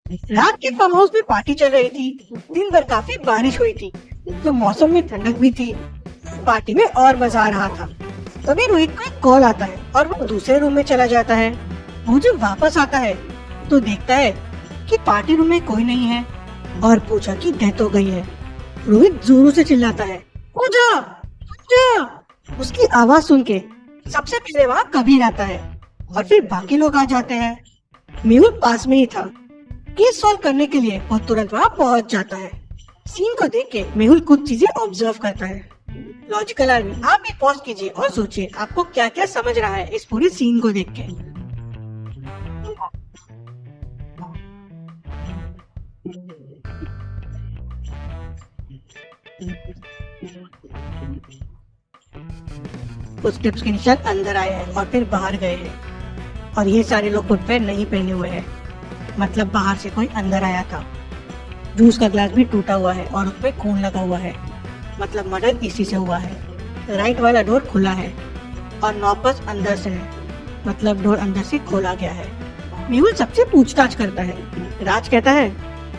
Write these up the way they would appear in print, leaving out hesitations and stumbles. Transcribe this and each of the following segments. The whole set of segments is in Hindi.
रात के फार्म हाउस में पार्टी चल रही थी। दिन भर काफी बारिश हुई थी, तो मौसम में ठंडक भी थी। पार्टी में और मजा आ रहा था। तभी रोहित को एक कॉल आता है और वो दूसरे रूम में चला जाता है। वो जब वापस आता है तो देखता है कि पार्टी रूम में कोई नहीं है और पूजा की डेथ हो गई है। रोहित जोरों से चिल्लाता है, पूजा, पूजा। उसकी आवाज सुन के सबसे पहले वहाँ कबीर आता है और फिर बाकी लोग आ जाते हैं। मेहुल पास में ही था। केस सॉल्व करने के लिए वो तुरंत वहाँ पहुँच जाता है। सीन को देख के मेहुल कुछ चीजें ऑब्जर्व करता है। लॉजिकल आर्मी, आप भी पॉज कीजिए और सोचिए आपको क्या क्या समझ रहा है इस पूरे सीन को देख के। फुटस्टेप्स के निशान अंदर आए हैं और फिर बाहर गए हैं और ये सारे लोग फुटवेयर नहीं पहने हुए हैं, मतलब बाहर से कोई अंदर आया था। जूस का ग्लास भी टूटा हुआ है और उसमें खून लगा हुआ है, मतलब मर्डर इसी से हुआ है। राइट वाला डोर खुला है और नॉपस अंदर से है, मतलब डोर अंदर से खोला गया है। मेहुल सबसे पूछताछ करता है। राज कहता है,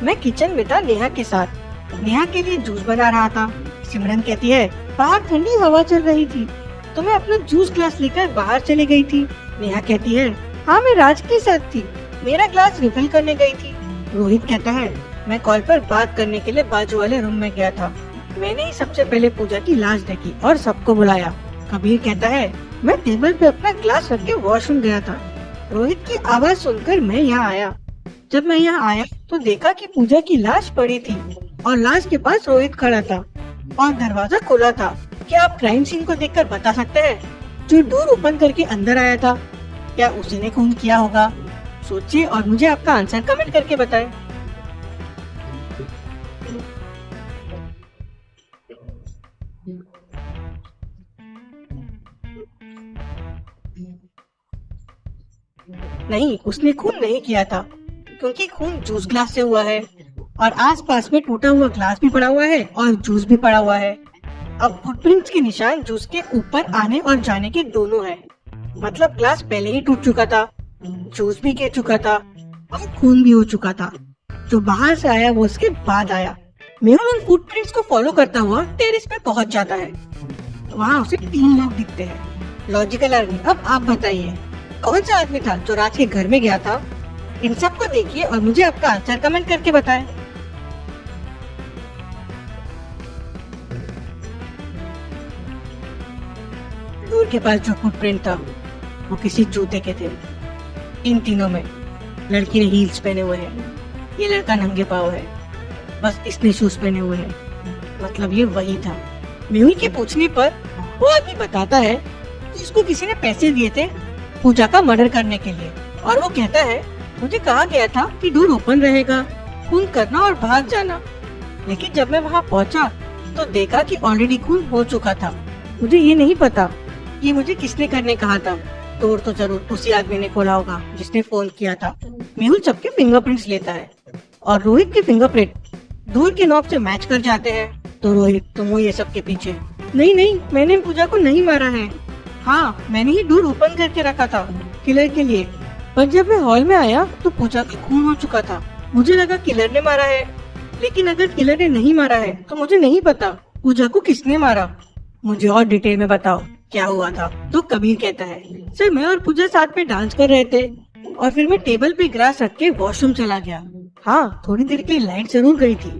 मैं किचन में था नेहा के साथ, नेहा के लिए जूस बना रहा था। सिमरन कहती है, बाहर ठंडी हवा चल रही थी तो मैं अपना जूस ग्लास लेकर बाहर चली गई थी। नेहा कहती है, हाँ मैं राज के साथ थी, मेरा ग्लास रिफिल करने गई थी। रोहित कहता है, मैं कॉल पर बात करने के लिए बाजू वाले रूम में गया था, मैंने ही सबसे पहले पूजा की लाश देखी और सबको बुलाया। कबीर कहता है, मैं टेबल पे अपना ग्लास रख के वॉशरूम गया था। रोहित की आवाज सुनकर मैं यहाँ आया। जब मैं यहाँ आया तो देखा कि पूजा की लाश पड़ी थी और लाश के पास रोहित खड़ा था और दरवाजा खुला था। क्या आप क्राइम सीन को देखकर बता सकते हैं जो डोर ओपन करके अंदर आया था? क्या उसी ने खून किया होगा? सोचिए और मुझे आपका आंसर कमेंट करके बताएं। नहीं, उसने खून नहीं किया था क्योंकि खून जूस ग्लास से हुआ है और आसपास में टूटा हुआ ग्लास भी पड़ा हुआ है और जूस भी पड़ा हुआ है। अब फुटप्रिंट्स के निशान जूस के ऊपर आने और जाने के दोनों हैं, मतलब ग्लास पहले ही टूट चुका था, जूस भी गिर चुका था और खून भी हो चुका था। जो बाहर से आया वो उसके बाद आया। मेहुल उन फुटप्रिंट्स को फॉलो करता हुआ टेरेस पे पहुंच जाता है। वहाँ उसे 3 लोग दिखते हैं। लॉजिकल आर्मी, अब आप बताइए कौन सा आदमी था जो राज के घर में गया था? इन सब को देखिए और मुझे आपका आंसर कमेंट करके बताएं। डोर के पास जो फुटप्रिंट था वो किसी जूते के थे। इन तीनों में लड़की ने हील्स पहने हुए हैं, ये लड़का नंगे पाँव है, बस इसने शूज पहने हुए हैं, मतलब ये वही था। मेहुल के पूछने पर वो आदमी बताता है कि उसको किसी ने पैसे दिए थे पूजा का मर्डर करने के लिए और वो कहता है, मुझे कहा गया था कि डोर ओपन रहेगा, खून करना और भाग जाना, लेकिन जब मैं वहाँ पहुँचा तो देखा कि ऑलरेडी खून हो चुका था। मुझे ये नहीं पता ये मुझे किसने करने कहा था। डोर तो जरूर उसी आदमी ने खोला होगा जिसने फोन किया था। मेहुल सबके फिंगरप्रिंट्स लेता है और रोहित के फिंगरप्रिंट डोर के नॉब से मैच कर जाते हैं। तो रोहित, तुम हो ये सब के पीछे? नहीं नहीं, मैंने पूजा को नहीं मारा है। हाँ, मैंने ही डोर ओपन करके रखा था किलर के लिए, पर जब मैं हॉल में आया तो पूजा का खून हो चुका था। मुझे लगा किलर ने मारा है, लेकिन अगर किलर ने नहीं मारा है तो मुझे नहीं पता पूजा को किसने मारा। मुझे और डिटेल में बताओ क्या हुआ था। तो कबीर कहता है, सर मैं और पूजा साथ में डांस कर रहे थे और फिर मैं टेबल पे ग्लास रख के वॉशरूम चला गया। हाँ, थोड़ी देर के लिए लाइट जरूर गई थी।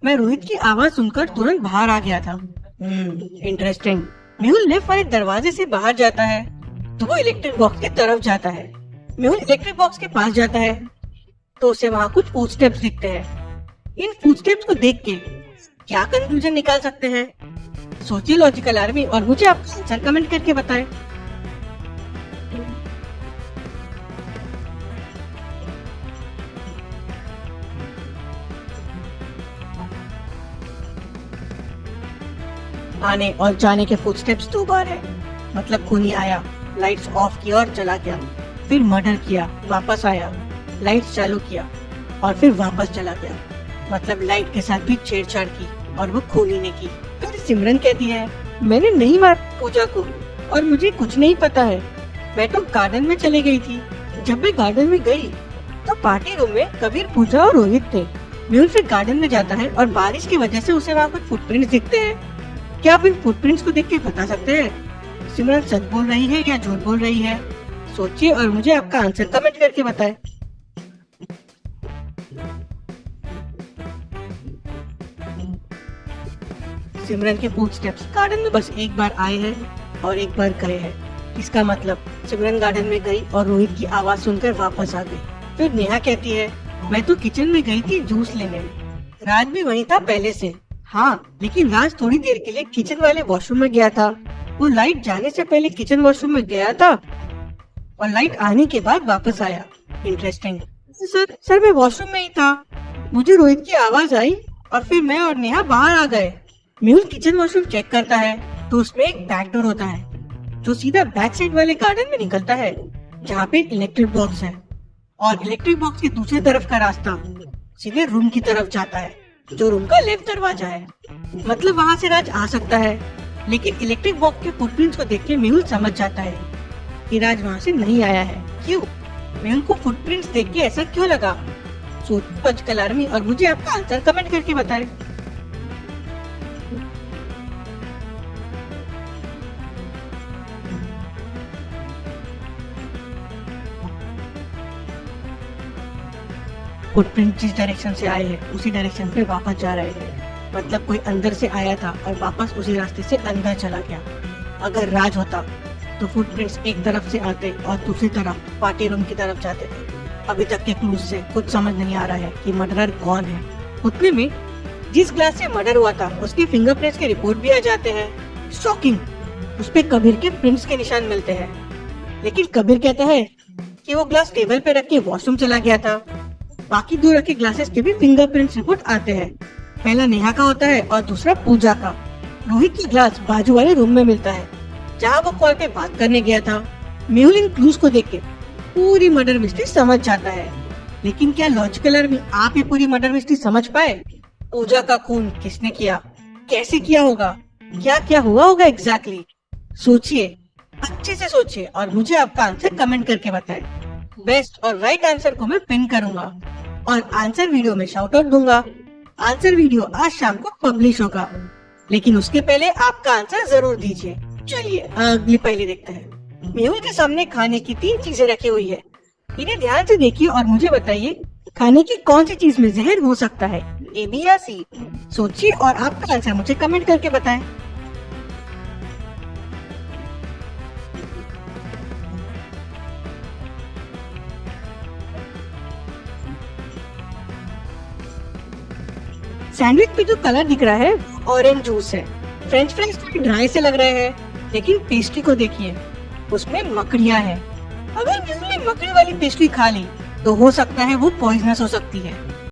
मैं रोहित की आवाज सुनकर तुरंत बाहर आ गया था। इंटरेस्टिंग। मेहुल लेफ्ट वाले दरवाजे से बाहर जाता है तो वो इलेक्ट्रिक बॉक्स की तरफ जाता है। मेहुल इलेक्ट्रिक बॉक्स के पास जाता है तो उसे वहाँ कुछ फुटस्टेप्स दिखते हैं। इन फुटस्टेप्स को देख के क्या कंक्लूजन निकाल सकते हैं? सोचिए लॉजिकल आर्मी और मुझे आप आंसर कमेंट करके बताएं। आने और जाने के फुटस्टेप्स 2 बार है, मतलब खूनी आया, लाइट्स ऑफ किया और चला गया, फिर मर्डर किया, वापस आया, लाइट्स चालू किया और फिर वापस चला गया, मतलब लाइट के साथ भी छेड़छाड़ की और वो खूनी ने की। फिर सिमरन कहती है, मैंने नहीं मारा पूजा को और मुझे कुछ नहीं पता है, मैं तो गार्डन में चली गई थी। जब मैं गार्डन में गई तो पार्टी रूम में कबीर, पूजा और रोहित थे। मेहुल फिर गार्डन में जाता है और बारिश की वजह से उसे वहाँ कुछ फुटप्रिंट्स दिखते हैं। क्या आप इन फुटप्रिंट्स को देख के बता सकते हैं सिमरन सच बोल रही है या झूठ बोल रही है? सोचिए और मुझे आपका आंसर कमेंट करके बताएं। सिमरन के फुटस्टेप्स गार्डन में बस एक बार आए हैं और एक बार गए हैं। इसका मतलब सिमरन गार्डन में गई और रोहित की आवाज सुनकर वापस आ गई। फिर नेहा कहती है, मैं तो किचन में गई थी जूस लेने। राज भी वहीं था पहले से। हाँ, लेकिन राज थोड़ी देर के लिए किचन वाले वॉशरूम में गया था। वो लाइट जाने से पहले किचन वॉशरूम में गया था और लाइट आने के बाद वापस आया। इंटरेस्टिंग। सर मैं वॉशरूम में ही था। मुझे रोहित की आवाज आई और फिर मैं और नेहा बाहर आ गए। मेहुल किचन वॉशरूम चेक करता है तो उसमें एक बैक डोर होता है जो सीधा बैक साइड वाले गार्डन में निकलता है, जहाँ पे इलेक्ट्रिक बॉक्स है। और इलेक्ट्रिक बॉक्स के दूसरी तरफ का रास्ता सीधे रूम की तरफ जाता है, जो रूम का लेफ्ट दरवाजा है। मतलब वहाँ से राज आ सकता है। लेकिन इलेक्ट्रिक बॉक्स के फुटप्रिंट्स को देख के मेहुल समझ जाता है कि राज वहाँ से नहीं आया है। क्यों? मेहुल को फुटप्रिंट्स देख के ऐसा क्यों लगा? सोचिए पंच आर्मी और मुझे आपका आंसर कमेंट करके बताएं। फुटप्रिंट जिस डायरेक्शन से आए हैं उसी डायरेक्शन पे वापस जा रहे हैं। मतलब कोई अंदर से आया था और वापस उसी रास्ते से अंदर चला गया। अगर राज होता तो फुटप्रिंट्स एक तरफ से आते और दूसरी तरफ पार्टी रूम की तरफ जाते थे। अभी तक के क्लूज से कुछ समझ नहीं आ रहा है कि मर्डरर कौन है। उतने में जिस ग्लास से मर्डर हुआ था उसके फिंगरप्रिंट्स के रिपोर्ट भी आ जाते हैं। शॉकिंग, उस पे कबीर के प्रिंट्स के निशान मिलते हैं। लेकिन कबीर कहता है कि वो ग्लास टेबल पे रख के वॉशरूम चला गया था। बाकी दो रखे ग्लासेस के भी फिंगरप्रिंट्स रिपोर्ट आते हैं। पहला नेहा का होता है और दूसरा पूजा का। रोहित की ग्लास बाजू वाले रूम में मिलता है जहाँ वो कॉल पे बात करने गया था। मेहुल इन क्लूज को देख के पूरी मर्डर मिस्ट्री समझ जाता है। लेकिन क्या लॉजिकल आर्मी आप ये पूरी मर्डर मिस्ट्री समझ पाए? पूजा का खून किसने किया, कैसे किया होगा, क्या क्या हुआ होगा एग्जैक्टली? सोचिए, अच्छे से सोचिए और मुझे आपका आंसर कमेंट करके बताएं। बेस्ट और राइट आंसर को मैं पिन करूंगा और आंसर वीडियो में शाउट आउट दूंगा। आंसर वीडियो आज शाम को पब्लिश होगा, लेकिन उसके पहले आपका आंसर जरूर दीजिए। चलिए अगली पहली देखते हैं। मेहुल के सामने खाने की 3 चीजें रखी हुई है। इन्हें ध्यान से देखिए और मुझे बताइए खाने की कौन सी चीज में जहर हो सकता है, ए, बी या सी? सोचिए और आपका आंसर मुझे कमेंट करके बताएं। सैंडविच पे जो कलर दिख रहा है ऑरेंज जूस है। फ्रेंच फ्राइज थोड़ी ड्राई से लग रहे हैं, लेकिन पेस्ट्री को देखिए, उसमें मकड़ियाँ हैं। अगर मेहुल ने मकड़ी वाली पेस्ट्री खा ली तो हो सकता है वो पॉइजनस हो सकती है।